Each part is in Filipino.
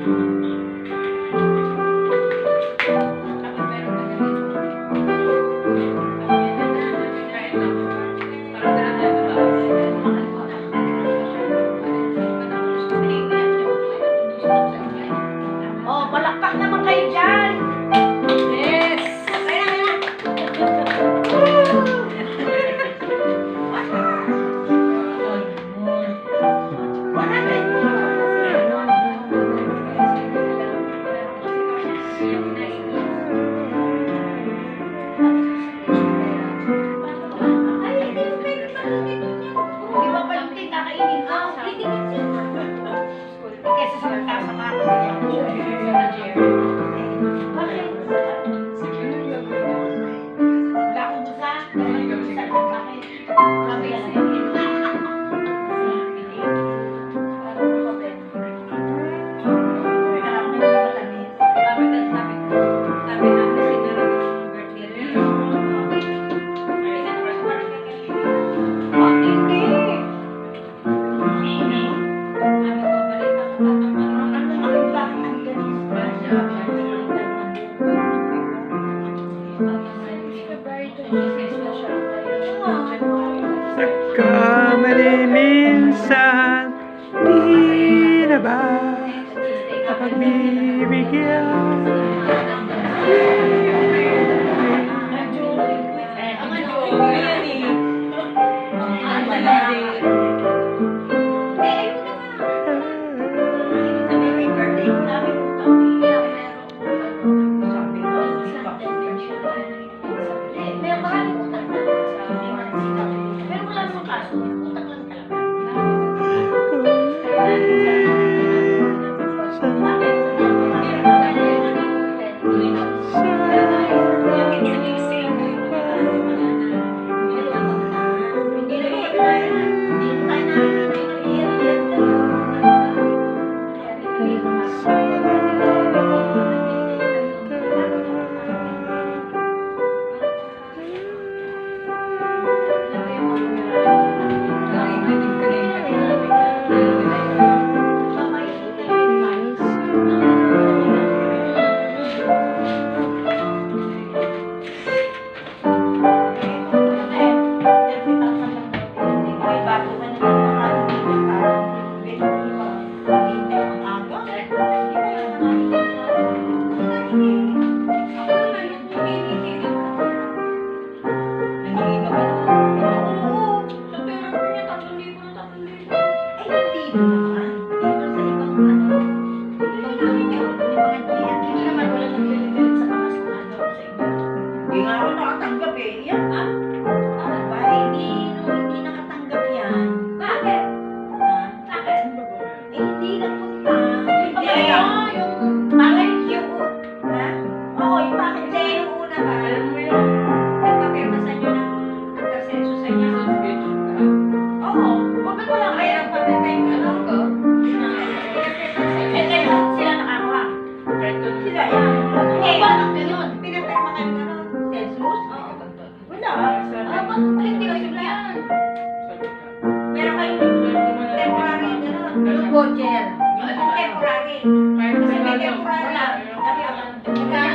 Oh, palakpak naman kayo dyan. Yes. Nagkamali minsan, di na ba pagbibigyan?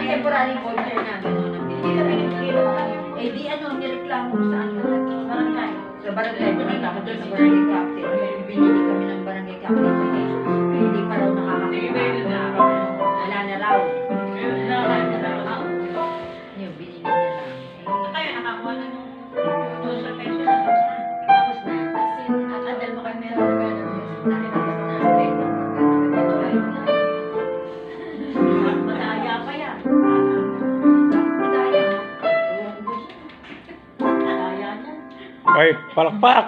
Temporary voucher na gano'n. Eh di ano, nireklamo ko sa ano, barangay. Sa barangay, pumunta ko doon sa barangay captain. Binili kami ng barangay captain kasi hindi pa raw nakakakuha. Wala na raw. Wala na raw. Yung binili niya lang. Kayo nakakuha na nung social pension na Tapos na. Adal mo kami meron na gano'n. Nakilabas na straight. madaya pa yan. Madaya. Madaya niyan. Ay, palakpak!